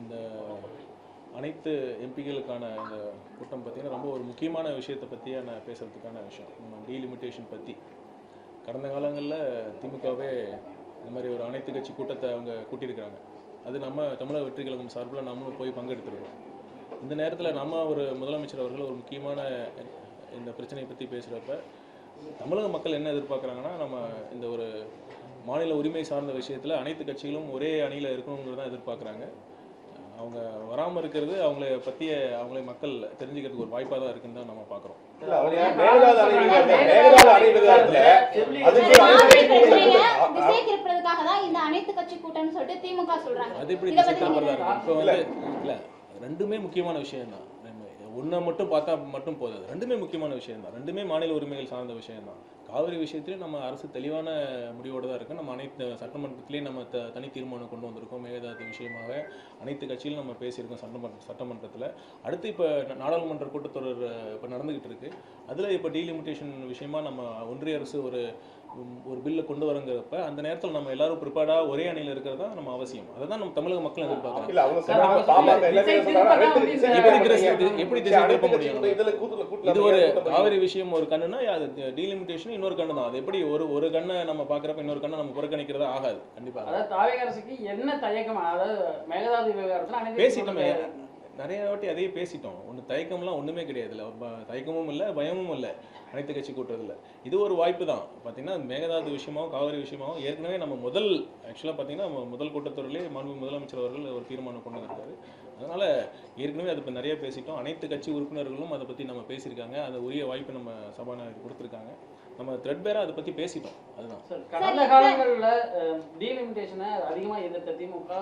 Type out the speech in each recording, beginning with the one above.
இந்த அனைத்து எம்பிகளுக்கான இந்த கூட்டம் பார்த்திங்கன்னா ரொம்ப ஒரு முக்கியமான விஷயத்தை பற்றியான பேசுகிறதுக்கான விஷயம். நம்ம டீலிமிட்டேஷன் பற்றி கடந்த காலங்களில் திமுகவே இந்த மாதிரி ஒரு அனைத்து கட்சி கூட்டத்தை அவங்க கூட்டியிருக்கிறாங்க. அது நம்ம தமிழக வெற்றி கழகம் சார்பில் நம்மளும் போய் பங்கெடுத்துருக்கோம். இந்த நேரத்தில் நம்ம ஒரு முதலமைச்சர் அவர்கள் ஒரு முக்கியமான இந்த பிரச்சனையை பற்றி பேசுகிறப்ப தமிழக மக்கள் என்ன எதிர்பார்க்குறாங்கன்னா, நம்ம இந்த ஒரு மாநில உரிமை சார்ந்த விஷயத்தில் அனைத்து கட்சிகளும் ஒரே அணியில் இருக்கணுங்கிறது தான் எதிர்பார்க்குறாங்க. அவங்க வராமல் இருக்கிறது அவங்களை மக்கள் தெரிஞ்சுக்கிறதுக்கு ஒரு வாய்ப்பாக தான் இருக்குன்னு தான் நம்ம பார்க்குறோம். அது எப்படி திசை திருப்பறதா இருக்கு? இப்போ வந்து இல்லை, ரெண்டுமே முக்கியமான விஷயம் தான். ஒன்றை மட்டும் பார்த்தா மட்டும் போதாது. ரெண்டுமே முக்கியமான விஷயம் தான். ரெண்டுமே மாநில உரிமைகள் சார்ந்த விஷயம் தான். காவிரி விஷயத்திலையும் நம்ம அரசு தெளிவான முடிவோடு தான் இருக்குது. நம்ம அனைத்து சட்டமன்றத்திலையும் நம்ம தனி தீர்மானம் கொண்டு வந்திருக்கோம். மேகதாது விஷயமாக அனைத்து கட்சியிலும் நம்ம பேசியிருக்கோம் சட்டமன்றத்தில். அடுத்து இப்போ நாடாளுமன்ற கூட்டத்தொடர் இப்போ நடந்துக்கிட்டு இருக்குது. அதில் இப்போ டீலிமிட்டேஷன் விஷயமா நம்ம ஒன்றிய அரசு ஒரு பில்லை கொண்டு வரங்கிறப்ப அந்த நேரத்தில் நம்ம எல்லாரும் ப்ரிப்பேர்டாக ஒரே அணியில் இருக்கிறது தான் நம்ம அவசியம். அதை தான் நம்ம தமிழக மக்கள் எதிர்பார்க்குறாங்க. எப்படி திசை திருப்ப முடியும்? இது ஒரு காவிரி விஷயம் ஒரு கண்ணுனா அது டீலிமிட்டேஷன் இன்னொரு கண்ணு தான். அது எப்படி ஒரு கண்ணை நம்ம பார்க்குறப்ப இன்னொரு கண்ணை நம்ம புறக்கணிக்கிறதா ஆகாது. கண்டிப்பாக அதாவது தாவேக அரசுக்கு என்ன தயக்கம்? அதாவது மேகதாது விவகாரத்தில் பேசிட்டோமே, நிறைய வாட்டி அதையே பேசிட்டோம். தயக்கம்லாம் ஒன்றுமே கிடையாது. இல்லை தயக்கமும் இல்லை, பயமும் இல்லை அனைத்து கட்சி கூட்டுறதுல. இது ஒரு வாய்ப்பு தான். பார்த்தீங்கன்னா மேகதாது விஷயமாகவும் காவிரி விஷயமாகவும் ஏற்கனவே நம்ம ஆக்சுவலாக பார்த்தீங்கன்னா முதல் கூட்டத்தொடரிலே முதலமைச்சர் அவர்கள் ஒரு தீர்மானம் கொண்டு வந்திருக்காரு. அதனால் ஏற்கனவே அதை இப்போ நிறைய பேசிட்டோம். அனைத்து கட்சி உறுப்பினர்களும் அதை பற்றி நம்ம பேசியிருக்காங்க. அதை உரிய வாய்ப்பு நம்ம சபாநாயகர் கொடுத்துருக்காங்க. நம்ம த்ரெட் பேராக அதை பற்றி பேசிட்டோம். அதுதான் கடந்த காலங்களில் டீலிமிட்டேஷனை அதிகமாக எதிர்த்த திமுக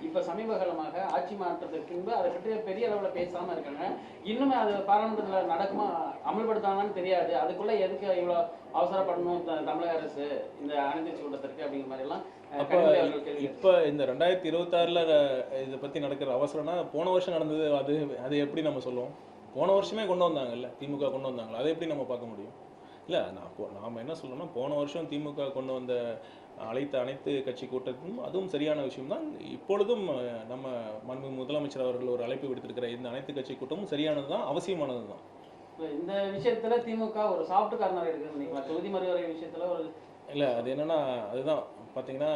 இப்போ சமீப காலமாக ஆட்சி மாற்றத்திற்கு பின்பு அதை பற்றி பெரிய அளவில் பேசாமல் இருக்காங்க. இன்னுமே அது பாராளுமன்றத்தில் நடக்குமா, அமல்படுத்தாங்கன்னு தெரியாது. அதுக்குள்ளே எதுக்கு இவ்வளோ அவசரப்படணும் தமிழக அரசு இந்த அனைத்து கூட்டத்திற்கு அப்படிங்கிற மாதிரிலாம். இப்போ இந்த 2026 இதை பற்றி நடக்கிற அவசரம்னா போன வருஷம் நடந்தது. அது எப்படி நம்ம சொல்லுவோம்? போன வருஷமே கொண்டு வந்தாங்கல்ல, திமுக கொண்டு வந்தாங்களா, அதை எப்படி நம்ம பார்க்க முடியும்? இல்லை, நாம் என்ன சொல்லணும்னா போன வருஷம் திமுக கொண்டு வந்த அனைத்து கட்சி கூட்டத்தும் அதுவும் சரியான விஷயம்தான். இப்பொழுதும் நம்ம மாண்புமிகு முதலமைச்சர் அவர்கள் ஒரு அழைப்பு விடுத்திருக்கிற இந்த அனைத்து கட்சி கூட்டமும் சரியானது தான், அவசியமானது தான். இந்த விஷயத்துல திமுக ஒரு சாஃப்ட் கார்னர் எடுக்குது. தொகுதி மறுவரை விஷயத்துல ஒரு இல்லை, அது என்னன்னா அதுதான் பார்த்தீங்கன்னா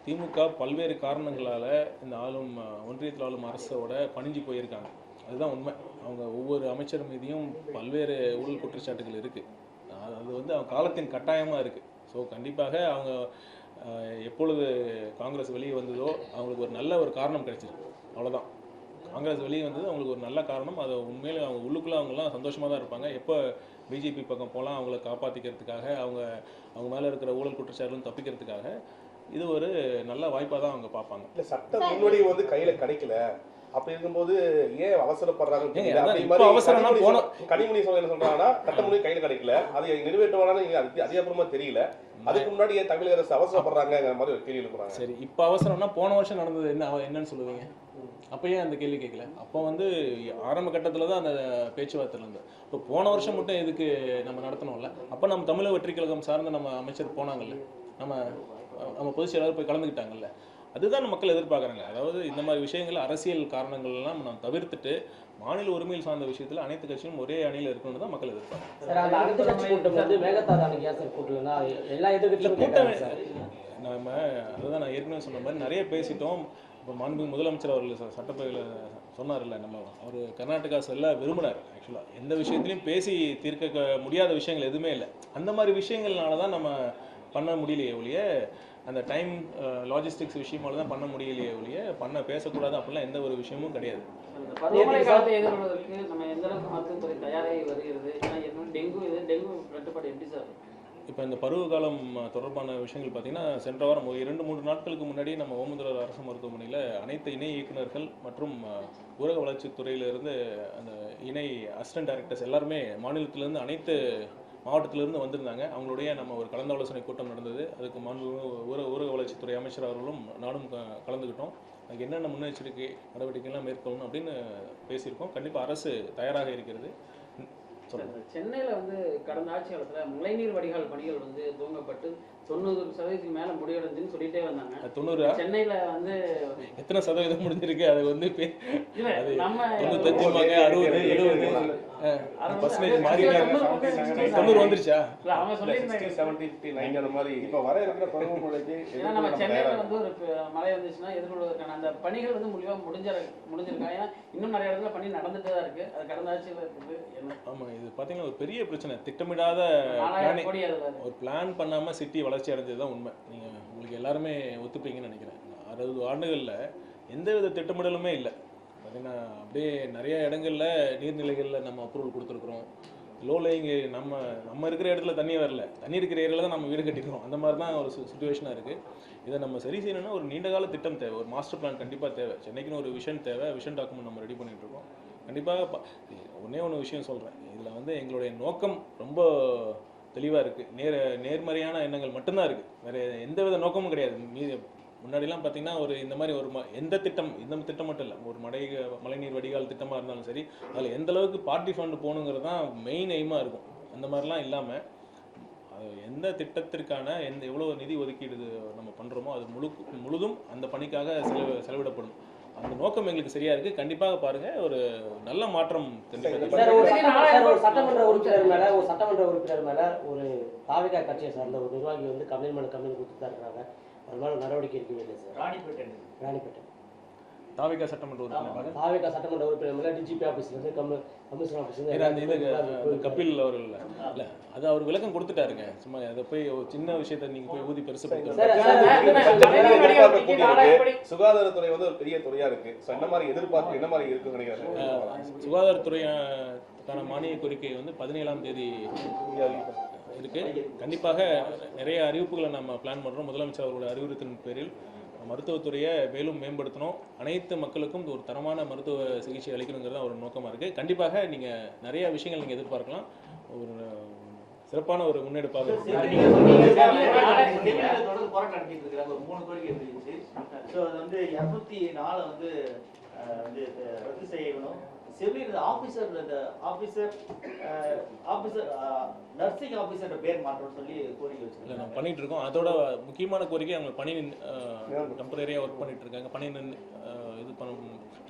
திமுக பல்வேறு காரணங்களால் இந்த ஒன்றியத்தில் ஆளும் அரசோட பணிஞ்சு போயிருக்காங்க. அதுதான் உண்மை. அவங்க ஒவ்வொரு அமைச்சர் மீதியும் பல்வேறு ஊழல் குற்றச்சாட்டுகள் இருக்குது. அது வந்து அவங்க காலத்தின் கட்டாயமாக இருக்குது. ஸோ கண்டிப்பாக அவங்க எப்பொழுது காங்கிரஸ் வெளியே வந்ததோ அவங்களுக்கு ஒரு நல்ல ஒரு காரணம் கிடைச்சிருக்கு. அவ்வளோதான். காங்கிரஸ் வெளியே வந்தது அவங்களுக்கு ஒரு நல்ல காரணம். அதை உண்மையிலே அவங்க உள்ளுக்குள்ளே அவங்கெல்லாம் சந்தோஷமாக தான் இருப்பாங்க. எப்போ பிஜேபி பக்கம் போகலாம் அவங்கள காப்பாற்றிக்கிறதுக்காக, அவங்க மேலே இருக்கிற ஊழல் குற்றச்சாட்டுகளும் தப்பிக்கிறதுக்காக இது ஒரு நல்ல வாய்ப்பாக தான் அவங்க பார்ப்பாங்க. இல்லை, சட்ட முன்வடி வந்து கையில் கிடைக்கல. அப்படி இருக்கும்போது ஏன் அவசரப்படுறாங்க? கனிமொழி என்ன சொல்றாங்கன்னா, சட்ட முன்வடி கையில் கிடைக்கல, அதை நிறைவேற்றுவாங்கன்னு அதிகாரப்பூர்வமா தெரியல. அதுக்கு முன்னாடி ஏன் தமிழக அரசு அவசரப்படுறாங்கிற மாதிரி ஒரு கேள்வி எழுப்புறாங்க. சரி, இப்போ அவசரம்னா போன வருஷம் நடந்தது என்னன்னு சொல்லுவீங்க? அப்போ ஏன் அந்த கேள்வி கேட்கல? அப்போ வந்து ஆரம்ப கட்டத்தில் தான் அந்த பேச்சுவார்த்தை இருந்தது. இப்போ போன வருஷம் மட்டும் எதுக்கு நம்ம நடத்தணும்ல? அப்போ நம்ம தமிழக வெற்றி கழகம் சார்ந்த நம்ம அமைச்சர் போனாங்கல்ல, நம்ம பொதுச் செயலாளர் போய் கலந்துக்கிட்டாங்கல்ல. அதுதான் மக்கள் எதிர்பார்க்குறாங்க. அதாவது இந்த மாதிரி விஷயங்கள் அரசியல் காரணங்கள்லாம் நம்ம தவிர்த்துட்டு மாநில உரிமையில் சார்ந்த விஷயத்தில் அனைத்து கட்சியும் ஒரே அணியில் இருக்கணும்னு தான் மக்கள் எதிர்பார்க்குறாங்க. நம்ம அதுதான் நான் ஏற்கனவே சொன்ன மாதிரி நிறைய பேசிட்டோம். இப்போ மாண்புமிகு முதலமைச்சர் அவர்கள் சட்டப்பேரவையில் சொன்னார்ல, அவர் கர்நாடகா செல்ல விரும்பினார். ஆக்சுவலாக எந்த விஷயத்துலையும் பேசி தீர்க்க முடியாத விஷயங்கள் எதுவுமே இல்லை. அந்த மாதிரி விஷயங்கள்னால தான் நம்ம பண்ண முடியலையே ஒழிய, அந்த டைம் லாஜிஸ்டிக்ஸ் விஷயமால தான் பண்ண முடியலையே ஒழிய பேசக்கூடாது அப்படிலாம் எந்த ஒரு விஷயமும் கிடையாது. பருவமழை காலத்தை எதிர்கொள்வதற்கு நம்ம எந்த அளவுக்கு மருத்துவத்துறை தயாராகி வருகிறது? டெங்கு கட்டுப்பாடு எப்படி சார்? இப்போ இந்த பருவ காலம் தொடர்பான விஷயங்கள் பார்த்தீங்கன்னா, சென்ற வாரம் 2-3 நாட்களுக்கு முன்னாடி நம்ம ஓமந்தூரார் அரசு மருத்துவமனையில் அனைத்து இணை இயக்குநர்கள் மற்றும் ஊரக வளர்ச்சித்துறையிலிருந்து அந்த இணை அசிஸ்டன்ட் டைரக்டர்ஸ் எல்லாருமே மாநிலத்திலேருந்து அனைத்து மாவட்டத்திலிருந்து வந்திருந்தாங்க. அவங்களுடைய நம்ம ஒரு கலந்தாலோசனை கூட்டம் நடந்தது. அதுக்கு ஊரக வளர்ச்சித்துறை அமைச்சர் அவர்களும் நானும் கலந்துக்கிட்டோம். அதுக்கு என்னென்ன முன்னெச்சரிக்கை நடவடிக்கைகள்லாம் மேற்கொள்ளணும் அப்படின்னு பேசியிருக்கோம். கண்டிப்பாக அரசு தயாராக இருக்கிறது. சென்னையில் வந்து கடந்த ஆட்சி காலத்தில் மழைநீர் வடிகால் பணிகள் வந்து துவங்கப்பட்டு 90% மேல முடிவடைஞ்சுன்னு சொல்லிட்டே வந்தாங்க. 90 சென்னையில வந்து எத்தனை சதவீதம் முடிஞ்சிருக்கு அது வந்து இல்ல அது நம்ம 95 60 70 பர்சன்டேஜ் மாறி 90 வந்துருச்சா? இல்ல அவங்க சொல்லியிருந்தாங்க 70 50 90 அந்த மாதிரி இப்போ வர இருக்கிற பருவமழைக்கு ஏன்னா நம்ம சென்னையில வந்து ஒரு மழை வந்துச்சுன்னா எதிர்கொள்வதற்கான அந்த பணிகள் வந்து முடிஞ்சிருக்கா. ஏன்னா இன்னும் நிறைய இடத்துல பணி நடந்துட்டு தான் இருக்கு. அது கடந்த ஆட்சியில் இருக்குது. என்ன ஆமா, இது பாத்தீங்கன்னா ஒரு பெரிய பிரச்சனை. திட்டமிடாத 4000 கோடி அதுல ஒரு பிளான் பண்ணாம சிட்டி வளர்ச்சி அடைஞ்சது தான் உண்மை. நீங்க உங்களுக்கு எல்லாருமே ஒத்துப்பீங்கன்னு நினைக்கிறேன். 60 ஆண்டுகள்ல எந்தவித திட்டமிடலுமே இல்லை. பார்த்தீங்கன்னா அப்படியே நிறைய இடங்கள்ல நீர்நிலைகளில் நம்ம அப்ரூவல் கொடுத்துருக்குறோம். லோ லேயிங் நம்ம இருக்கிற இடத்துல தண்ணி வரல, தண்ணி இருக்கிற ஏரியாவில் தான் நம்ம வீடு கட்டிக்கிறோம். அந்த மாதிரி தான் ஒரு சுச்சுவேஷனாக இருக்குது. இதை நம்ம சரி செய்யணும்னா ஒரு நீண்டகால திட்டம் தேவை, ஒரு மாஸ்டர் பிளான் கண்டிப்பாக தேவை. சென்னைக்குன்னு ஒரு விஷன் தேவை. விஷன் டாக்குமெண்ட் நம்ம ரெடி பண்ணிட்டு இருக்கோம். கண்டிப்பாக ஒன்றே ஒன்று விஷயம் சொல்கிறேன். இதில் வந்து எங்களுடைய நோக்கம் ரொம்ப தெளிவாக இருக்குது. நேர்மறையான எண்ணங்கள் மட்டும்தான் இருக்குது. வேறு எந்தவித நோக்கமும் கிடையாது. முன்னாடிலாம் பார்த்தீங்கன்னா ஒரு இந்த மாதிரி ஒரு எந்த திட்டம், இந்த திட்டம் மட்டும் இல்லை, ஒரு மழைநீர் வடிகால் திட்டமாக இருந்தாலும் சரி, அதில் எந்த அளவுக்கு பார்ட்டி ஃபண்ட் போகணுங்கிறது தான் மெயின் எய்மாக இருக்கும். அந்த மாதிரிலாம் இல்லாமல் எந்த திட்டத்திற்கான எவ்வளோ நிதி ஒதுக்கீடு நம்ம பண்ணுறோமோ அது முழுதும் அந்த பணிக்காக செலவிடப்படும். அந்த நோக்கம் எங்களுக்கு சரியா இருக்கு. கண்டிப்பாக பாருங்க, ஒரு நல்ல மாற்றம் ஒரு சட்டமன்ற உறுப்பினர் மேல ஒரு தாவேகா கட்சியை சார்ந்த ஒரு நிர்வாகி வந்து கம்ப்ளைண்ட் கொடுத்துட்டு தான் இருக்காங்க. அது மேல நடவடிக்கை எடுக்கவே இல்லை சார். ராணிப்பேட்டை தாவேகா சட்டமன்ற உறுப்பினர் தாவேகா சட்டமன்ற உறுப்பினர் மேல டிஜிபி ஆபீஸ்ல இருந்து கமிஷனர் ஆபீஸ்ல கபில் அவர்கள் இல்ல, அது அவர் விளக்கம் கொடுத்துட்டாருங்க. சும்மா அதை போய் ஒரு சின்ன விஷயத்த நீங்க போய் ஊதி பெருசு சுகாதாரத்துறை வந்து ஒரு பெரிய துறையா இருக்கு. என்ன மாதிரி எதிர்பார்ப்பு, என்ன மாதிரி இருக்குன்னு நினைக்கிறேன். சுகாதாரத்துறைக்கான மானிய கோரிக்கை வந்து 17ஆம் தேதி இருக்கு. கண்டிப்பாக நிறைய அறிவிப்புகளை நம்ம பிளான் பண்றோம். முதலமைச்சர் அவர்களுடைய அறிவுறுத்தலின் பேரில் மருத்துவத்துறையை மேலும் மேம்படுத்தணும், அனைத்து மக்களுக்கும் ஒரு தரமான மருத்துவ சிகிச்சை அளிக்கணுங்கிறது ஒரு நோக்கமாக இருக்குது. கண்டிப்பாக நீங்கள் நிறைய விஷயங்கள் நீங்கள் எதிர்பார்க்கலாம். ஒரு சிறப்பான ஒரு முன்னெடுப்பாக போராட்டம் நடத்திட்டு இருக்கிறாங்க. ஒரு 3 கோரிக்கை இருந்துச்சு. ஸோ அது வந்து 204 வந்து ரத்து செய்யணும். செவிலியர் ஆஃபீஸர் நர்சிங் ஆஃபீஸர் பேர் மாற்றணும்னு சொல்லி கோரிக்கை வச்சுருக்காங்க. நம்ம பண்ணிட்டு இருக்கோம். அதோட முக்கியமான கோரிக்கை அவங்க பணி டெம்பரரியாக ஒர்க் பண்ணிட்டு இருக்காங்க. பணி இது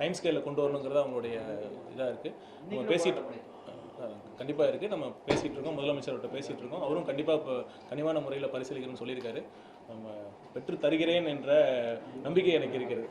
டைம் ஸ்கேலில் கொண்டு வரணுங்கிறது அவங்களுடைய இதாக இருக்குது. நம்ம பேசிட்டு கண்டிப்பாக இருக்குது. நம்ம பேசிகிட்டு இருக்கோம். முதலமைச்சர்கிட்ட பேசிகிட்டு இருக்கோம். அவரும் கண்டிப்பாக இப்போ கனிவான முறையில் பரிசீலிக்கணும்னு சொல்லியிருக்காரு. நம்ம பெற்று தருகிறேன் என்ற நம்பிக்கை எனக்கு இருக்கிறது.